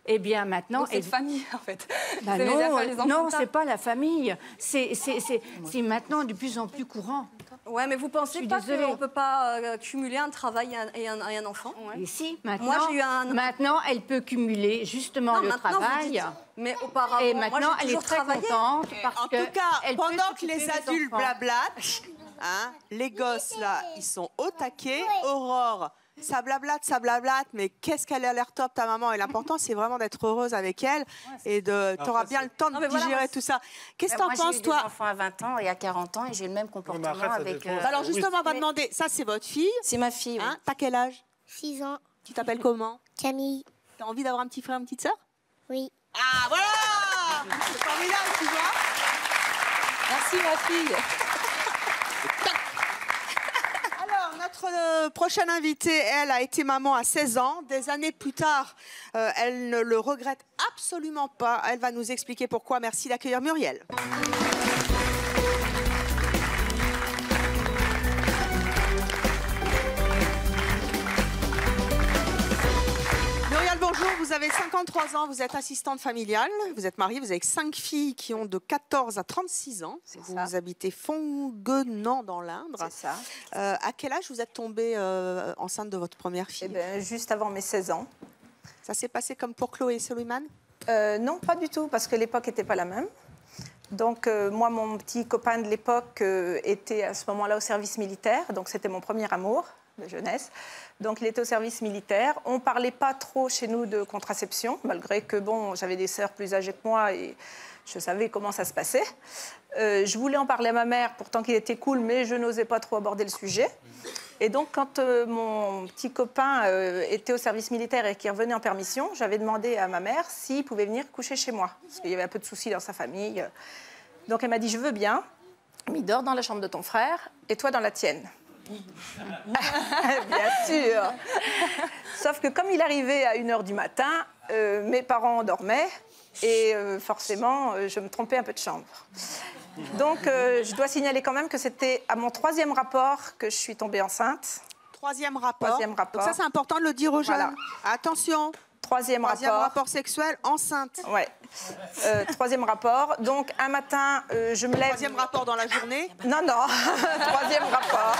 Eh bien, maintenant... C'est famille, en fait. Bah C'est les affaires, les enfants, non, ça. c'est pas la famille. C'est maintenant de plus en plus courant. Ouais, mais vous pensez pas qu'on ne peut pas cumuler un travail et un enfant? Et si, maintenant, Moi, j'ai eu maintenant, elle peut cumuler justement le maintenant, vous travail. dites. Mais auparavant, Et moi, maintenant, j'ai elle est toujours très travaillé. contente parce En que tout cas, elle peut pendant que s'occuper les des adultes enfants. blablatent, hein, les gosses, là, ils sont au taquet. Aurore, ça blablate, mais qu'est-ce qu'elle a l'air top, ta maman. Et l'important, c'est vraiment d'être heureuse avec elle et tu auras bien le temps de digérer tout ça. Qu'est-ce que t'en penses, toi? J'ai des enfants à 20 ans et à 40 ans et j'ai le même comportement avec... Alors justement, on va demander, ça c'est votre fille? C'est ma fille, oui. Hein, t'as quel âge? 6 ans. Tu t'appelles comment? Camille. T'as envie d'avoir un petit frère, une petite sœur? Oui. Ah, voilà! C'est formidable, tu vois? Merci, ma fille. Alors, notre prochaine invitée, elle a été maman à 16 ans. Des années plus tard, elle ne le regrette absolument pas. Elle va nous expliquer pourquoi. Merci d'accueillir Muriel. Muriel, bonjour. Vous avez 53 ans, vous êtes assistante familiale, vous êtes mariée, vous avez 5 filles qui ont de 14 à 36 ans. Vous habitez Fonguenant dans l'Indre. C'est ça. À quel âge vous êtes tombée enceinte de votre première fille? Juste avant mes 16 ans. Ça s'est passé comme pour Chloé et Soliman? Non, pas du tout, parce que l'époque n'était pas la même. Donc moi, mon petit copain de l'époque était à ce moment-là au service militaire, donc c'était mon premier amour de jeunesse. Donc il était au service militaire. On ne parlait pas trop chez nous de contraception, malgré que bon, j'avais des sœurs plus âgées que moi et je savais comment ça se passait. Je voulais en parler à ma mère, pourtant qu'il était cool, mais je n'osais pas trop aborder le sujet. Et donc quand mon petit copain était au service militaire et qu'il revenait en permission, j'avais demandé à ma mère s'il pouvait venir coucher chez moi, parce qu'il y avait un peu de soucis dans sa famille. Donc elle m'a dit, je veux bien, mais il dort dans la chambre de ton frère et toi dans la tienne. Bien sûr. Sauf que comme il arrivait à 1h du matin, mes parents dormaient et forcément, je me trompais un peu de chambre. Donc, je dois signaler quand même que c'était à mon 3e rapport que je suis tombée enceinte. 3e rapport. 3e rapport. Donc ça, c'est important de le dire aux jeunes. Voilà. Attention. 3e rapport sexuel, enceinte. Ouais. 3e rapport. Donc, un matin, je me lève... 3e rapport dans la journée? Non, non. 3e rapport.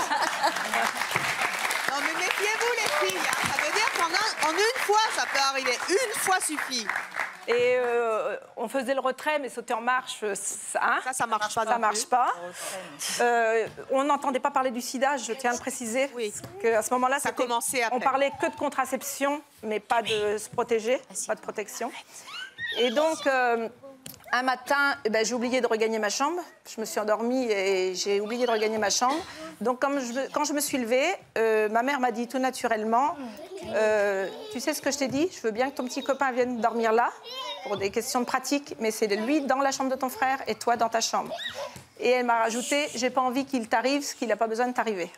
Non, mais méfiez-vous, les filles. Hein. Ça veut dire qu'en une fois, ça peut arriver. Une fois suffit. Et on faisait le retrait, mais sauter en marche, ça marche pas. Ça marche pas. On n'entendait pas parler du sida, je tiens à le préciser. Oui. À ce moment-là, ça commençait après. On parlait que de contraception, mais pas de se protéger, pas de protection. Et donc, un matin, j'ai oublié de regagner ma chambre. Je me suis endormie et j'ai oublié de regagner ma chambre. Donc, quand je me suis levée, ma mère m'a dit tout naturellement, tu sais ce que je t'ai dit? Je veux bien que ton petit copain vienne dormir là, pour des questions de pratique, mais c'est lui dans la chambre de ton frère et toi dans ta chambre. Et elle m'a rajouté, j'ai pas envie qu'il t'arrive ce qu'il n'a pas besoin de t'arriver.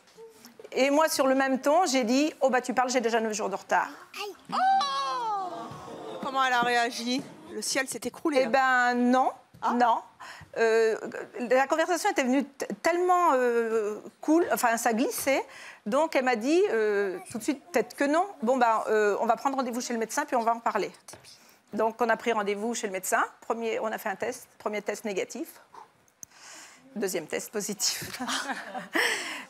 Et moi, sur le même ton, j'ai dit, oh bah tu parles, j'ai déjà 9 jours de retard. Oh! Comment elle a réagi? Le ciel s'est écroulé. Eh ben non, non. La conversation était venue tellement cool, enfin ça glissait. Donc elle m'a dit tout de suite, peut-être que non. Bon ben, on va prendre rendez-vous chez le médecin puis on va en parler. Donc on a pris rendez-vous chez le médecin. On a fait un test. Premier test négatif. 2e test positif.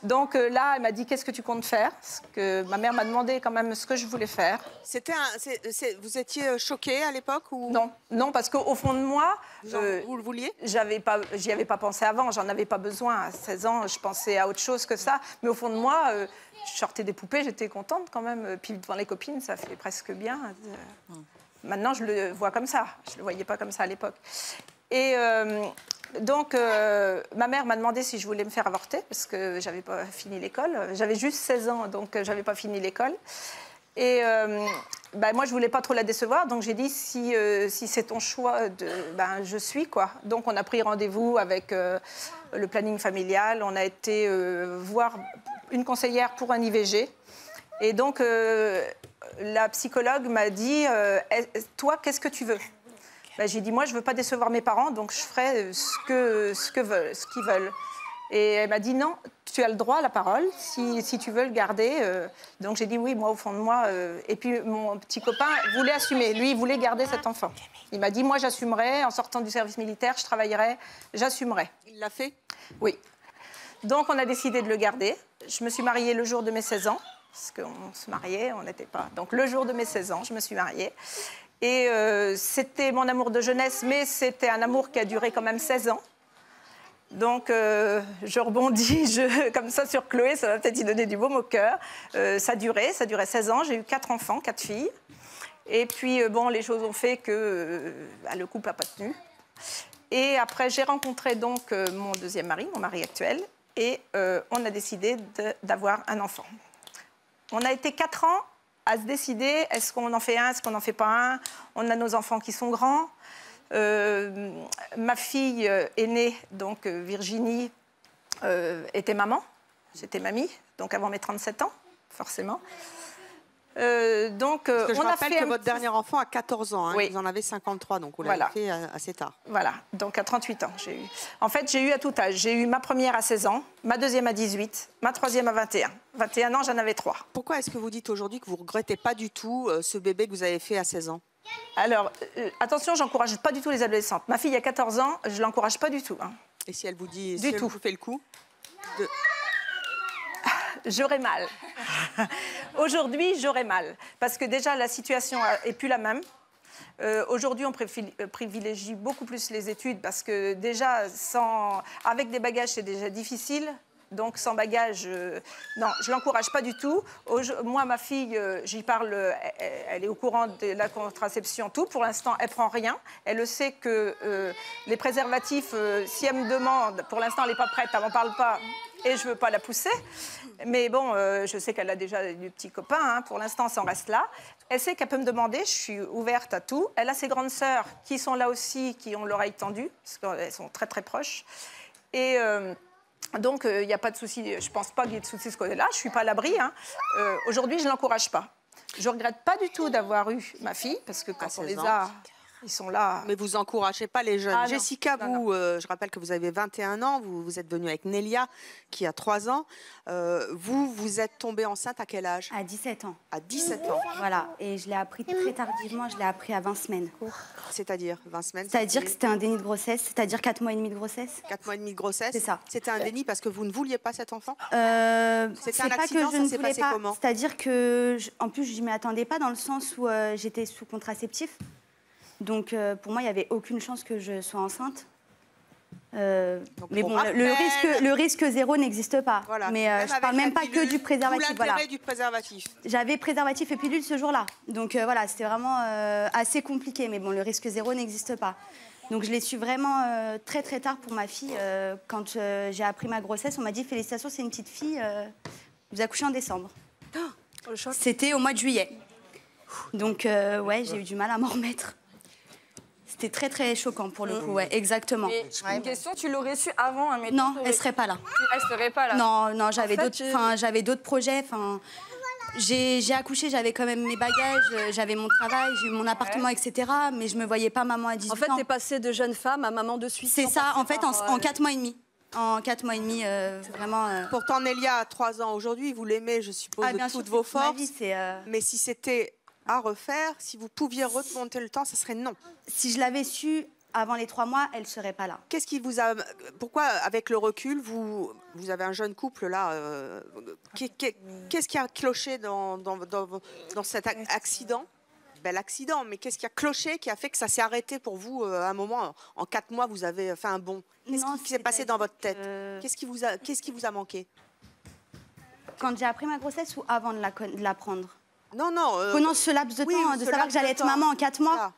Donc là, elle m'a dit, qu'est-ce que tu comptes faire? Parce que ma mère m'a demandé quand même ce que je voulais faire. Vous étiez choquée à l'époque ou... Non, non, parce qu'au fond de moi... vous le vouliez? J'y avais pas pensé avant, j'en avais pas besoin. À 16 ans, je pensais à autre chose que ça. Mais au fond de moi, je sortais des poupées, j'étais contente quand même. Puis devant les copines, ça fait presque bien. Maintenant, je le vois comme ça. Je ne le voyais pas comme ça à l'époque. Et... donc, ma mère m'a demandé si je voulais me faire avorter, parce que j'avais pas fini l'école. J'avais juste 16 ans, donc j'avais pas fini l'école. Et moi, je voulais pas trop la décevoir, donc j'ai dit si c'est ton choix, je suis quoi. Donc on a pris rendez-vous avec le planning familial. On a été voir une conseillère pour un IVG. Et donc la psychologue m'a dit toi, qu'est-ce que tu veux? J'ai dit moi, je veux pas décevoir mes parents, donc je ferai ce qu'ils veulent. Et elle m'a dit non, tu as le droit à la parole si tu veux le garder. Donc j'ai dit oui, moi au fond de moi. Et puis mon petit copain voulait assumer. Lui, il voulait garder cet enfant. Il m'a dit moi j'assumerai, en sortant du service militaire, je travaillerai, j'assumerai. Il l'a fait? Oui. Donc on a décidé de le garder. Je me suis mariée le jour de mes 16 ans, parce qu'on se mariait, on n'était pas. Donc le jour de mes 16 ans, je me suis mariée. Et c'était mon amour de jeunesse, mais c'était un amour qui a duré quand même 16 ans. Donc, je rebondis comme ça sur Chloé, ça va peut-être y donner du baume au cœur. Ça durait 16 ans, j'ai eu 4 enfants, 4 filles. Et puis, les choses ont fait que le couple n'a pas tenu. Et après, j'ai rencontré donc mon deuxième mari, mon mari actuel, et on a décidé d'avoir un enfant. On a été 4 ans à se décider, est-ce qu'on en fait un, est-ce qu'on n'en fait pas un. On a nos enfants qui sont grands. Ma fille aînée, donc Virginie, était maman. J'étais mamie, donc avant mes 37 ans, forcément. Donc, parce que je rappelle que votre dernier enfant a 14 ans, hein, oui. Vous en avez 53, donc vous l'avez fait assez tard. Voilà, donc à 38 ans, j'ai eu. En fait, j'ai eu à tout âge. J'ai eu ma première à 16 ans, ma deuxième à 18, ma troisième à 21. 21 ans, j'en avais 3. Pourquoi est-ce que vous dites aujourd'hui que vous ne regrettez pas du tout ce bébé que vous avez fait à 16 ans? Alors, attention, j'encourage pas du tout les adolescentes. Ma fille a 14 ans, je l'encourage pas du tout. Hein. Et si elle vous dit, du tout. Elle vous fait le coup J'aurais mal. Aujourd'hui, j'aurais mal. Parce que déjà, la situation n'est plus la même. Aujourd'hui, on privilégie beaucoup plus les études parce que déjà, avec des bagages, c'est déjà difficile. Donc, sans bagage, non, je ne l'encourage pas du tout. Moi, ma fille, j'y parle, elle est au courant de la contraception, tout. Pour l'instant, elle ne prend rien. Elle le sait que les préservatifs, si elle me demande, pour l'instant, elle n'est pas prête, elle n'en parle pas. Et je ne veux pas la pousser. Mais bon, je sais qu'elle a déjà du petit copain. Hein. Pour l'instant, ça en reste là. Elle sait qu'elle peut me demander. Je suis ouverte à tout. Elle a ses grandes sœurs qui sont là aussi, qui ont l'oreille tendue, parce qu'elles sont très, très proches. Et donc, il n'y a pas de souci. Je ne pense pas qu'il y ait de souci de ce côté-là. Je ne suis pas à l'abri. Hein. Aujourd'hui, je ne l'encourage pas. Je ne regrette pas du tout d'avoir eu ma fille, parce que quand on les a... Ils sont là. Mais vous n'encouragez pas les jeunes. Ah, Jessica, vous, je rappelle que vous avez 21 ans, vous êtes venue avec Nélia, qui a 3 ans. Vous êtes tombée enceinte à quel âge? À 17 ans. À 17 ans. Voilà, et je l'ai appris très tardivement, je l'ai appris à 20 semaines. C'est-à-dire 20 semaines? C'est-à-dire que c'était un déni de grossesse, c'est-à-dire 4 mois et demi de grossesse. 4 mois et demi de grossesse? C'est ça. C'était un déni parce que vous ne vouliez pas cet enfant? C'est un pas accident, que je ne ça s'est voulais passé pas. comment? C'est-à-dire que, en plus, je ne m'y attendais pas dans le sens où j'étais sous contraceptif. Donc, pour moi, il n'y avait aucune chance que je sois enceinte. Mais bon, le risque zéro n'existe pas. Voilà. Mais je ne parle même pas que du préservatif. D'où l'intérêt du préservatif. J'avais préservatif et pilule ce jour-là. Donc voilà, c'était vraiment assez compliqué. Mais bon, le risque zéro n'existe pas. Donc je l'ai su vraiment très très tard pour ma fille. Quand j'ai appris ma grossesse, on m'a dit félicitations, c'est une petite fille. Vous accouchez en décembre. C'était au mois de juillet. Donc ouais, j'ai eu du mal à m'en remettre. C'était très très choquant pour le coup, ouais, exactement. Mais une question, tu l'aurais su avant, hein, mais non, elle serait pas là. Elle serait pas là. Non, non, j'avais d'autres projets. Enfin, j'ai accouché, j'avais quand même mes bagages, j'avais mon travail, j'ai eu mon appartement, etc. Mais je me voyais pas maman à 18 ans. En fait, t'es passée de jeune femme à maman de suite. C'est ça, en fait, en 4 mois et demi. En 4 mois et demi, vraiment. Pourtant, Nélia a 3 ans aujourd'hui, vous l'aimez, je suppose, de toutes vos forces. Mais si c'était à refaire, si vous pouviez remonter le temps, ça serait non. Si je l'avais su avant les 3 mois, elle ne serait pas là. Qu'est-ce qui vous a... Pourquoi, avec le recul, vous avez un jeune couple là, qu'est-ce qui a cloché dans cet accident? Bel accident, mais qu'est-ce qui a cloché, qui a fait que ça s'est arrêté pour vous à un moment? En 4 mois, vous avez fait un bond. Qu'est-ce qui s'est passé dans votre tête? Qu'est-ce qui vous a manqué? Quand j'ai appris ma grossesse ou avant de la prendre? Non, non. Pendant ce laps de temps, de savoir que j'allais être maman en 4 mois,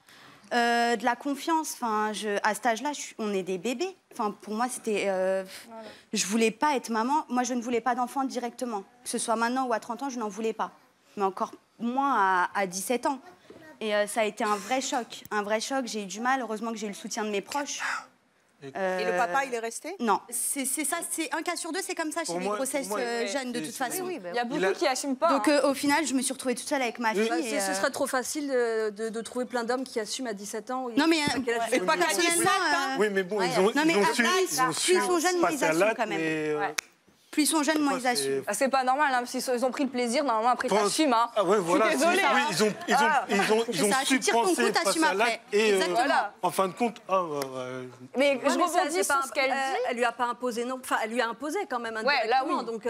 de la confiance. Enfin, à cet âge-là, on est des bébés. Enfin, pour moi, c'était. Je voulais pas être maman. Moi, je ne voulais pas d'enfant directement. Que ce soit maintenant ou à 30 ans, je n'en voulais pas. mais encore moins à 17 ans. Et ça a été un vrai choc. Un vrai choc, j'ai eu du mal. Heureusement que j'ai eu le soutien de mes proches. Et le papa, il est resté? Non, c'est ça, c'est un cas sur deux, c'est comme ça chez les grossesses jeunes de toute façon. Oui, il y a beaucoup qui n'assument pas. Donc au final, je me suis retrouvée toute seule avec ma fille. Ce serait trop facile de trouver plein d'hommes qui assument à 17 ans. Non mais pas personnellement. Oui, mais bon, ils ont su plus ils sont jeunes, moins ils assument quand même. Plus ils sont jeunes, moins ils assument. C'est pas normal, hein, s'ils ont pris le plaisir, normalement après ça assume. Hein. Ah ouais, voilà. Je suis désolée. Oui, ils ont su penser face à l'acte et en fin de compte. Mais je rebondis sur ce qu'elle dit. Elle lui a pas imposé, non. Enfin, elle lui a imposé quand même indirectement. Là, oui. Donc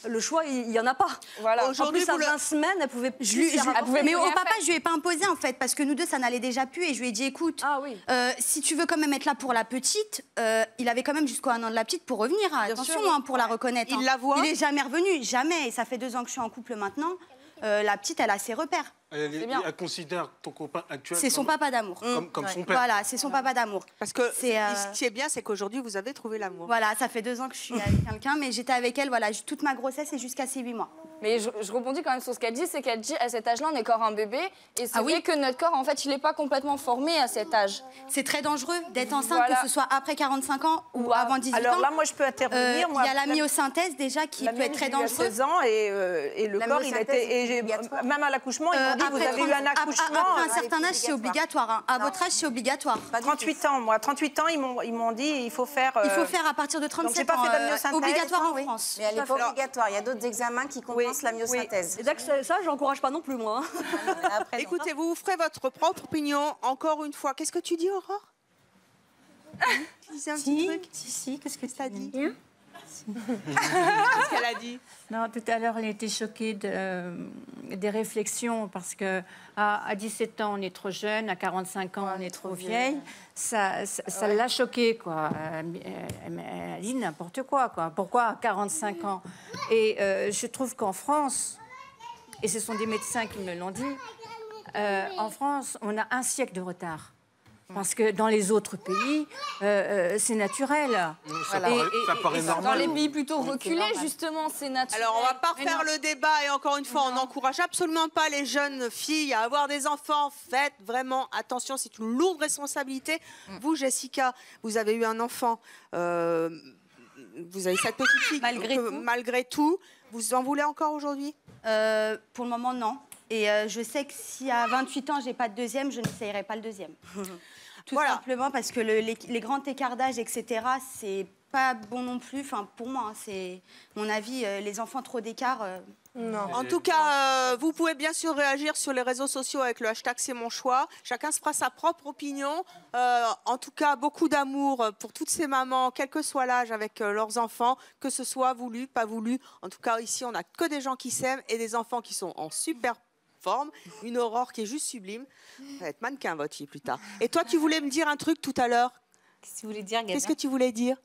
le choix, il y en a pas. Voilà. Aujourd'hui, à 20 semaines, elle pouvait. Mais au papa, je lui ai pas imposé en fait, parce que nous deux, ça n'allait déjà plus, et je lui ai dit, écoute, si tu veux quand même être là pour la petite, il avait quand même jusqu'au 1 an de la petite pour revenir. Attention, pour la reconnaître. Il la voit. Il est jamais revenu, jamais. Et ça fait 2 ans que je suis en couple maintenant. La petite, elle a ses repères. Elle considère ton copain actuel. C'est son papa d'amour. Comme son père. Voilà, c'est son papa d'amour. Parce que ce qui est bien, c'est qu'aujourd'hui, vous avez trouvé l'amour. Voilà, ça fait 2 ans que je suis avec quelqu'un, mais j'étais avec elle toute ma grossesse et jusqu'à ses 8 mois. Mais je rebondis quand même sur ce qu'elle dit, c'est qu'elle dit à cet âge-là, on est encore un bébé. Et c'est vrai que notre corps, en fait, il n'est pas complètement formé à cet âge. C'est très dangereux d'être enceinte, que ce soit après 45 ans ou avant 18 ans. Alors là, moi, je peux intervenir. Il y a la myosynthèse déjà qui peut être très dangereuse. 16 ans et le corps, il était... Même à l'accouchement, ils m'ont dit, vous avez eu un accouchement. Après un certain âge, c'est obligatoire. Hein. À votre âge, c'est obligatoire. 38 ans, moi. 38 ans, ils m'ont dit, il faut faire... Il faut faire à partir de 37 ans. Obligatoire en France. Mais elle n'est pas obligatoire. Il y a d'autres examens qui compensent la myosynthèse. Et ça, j'encourage pas non plus, moi. Écoutez, vous ferez votre propre opinion, encore une fois. Qu'est-ce que tu dis, Aurore? Dis un petit truc. Si, qu'est-ce que tu as dit? Qu'est-ce qu'elle a dit? Non, tout à l'heure, elle était choquée des réflexions parce que à 17 ans, on est trop jeune, à 45 ans, on est trop vieille. Ça l'a choquée, quoi. Elle dit n'importe quoi, quoi. Pourquoi à 45 ans? Et je trouve qu'en France, et ce sont des médecins qui me l'ont dit, en France, on a un siècle de retard. Parce que dans les autres pays, c'est naturel. Ça paraît normal. Dans les pays plutôt reculés, justement, c'est naturel. Alors, on va pas refaire le débat. Et encore une fois, on n'encourage absolument pas les jeunes filles à avoir des enfants. Faites vraiment attention, c'est une lourde responsabilité. Vous, Jessica, vous avez eu un enfant. Vous avez cette petite fille. Malgré tout, vous en voulez encore aujourd'hui? Pour le moment, non. Et je sais que si à 28 ans, j'ai pas de deuxième, je n'essayerai pas le deuxième. Tout simplement parce que les grands écarts d'âge, etc., c'est pas bon non plus. Enfin, pour moi, hein, c'est mon avis. Les enfants trop d'écart. Non. En tout cas, vous pouvez bien sûr réagir sur les réseaux sociaux avec le hashtag C'est mon choix. Chacun se fera sa propre opinion. En tout cas, beaucoup d'amour pour toutes ces mamans, quel que soit l'âge, avec leurs enfants, que ce soit voulu, pas voulu. En tout cas, ici, on n'a que des gens qui s'aiment et des enfants qui sont en super forme. Une Aurore qui est juste sublime. Ça va être mannequin, votre fille, plus tard. Et toi, tu voulais me dire un truc tout à l'heure. Qu'est-ce que tu voulais dire, Gaëlle? Qu'est-ce que tu voulais dire?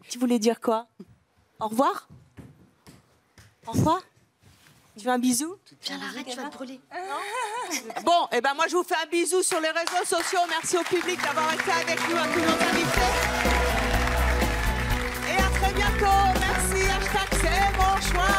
Tu voulais dire quoi? Au revoir? Au revoir? Tu veux un bisou? Viens, arrête, tu vas te brûler. Bon, et ben moi, je vous fais un bisou sur les réseaux sociaux. Merci au public d'avoir été avec nous, à tous nos invités. Et à très bientôt. Merci, hashtag C'est mon choix.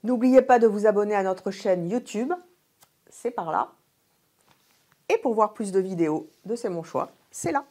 N'oubliez pas de vous abonner à notre chaîne YouTube, c'est par là. Et pour voir plus de vidéos de C'est mon choix, c'est là.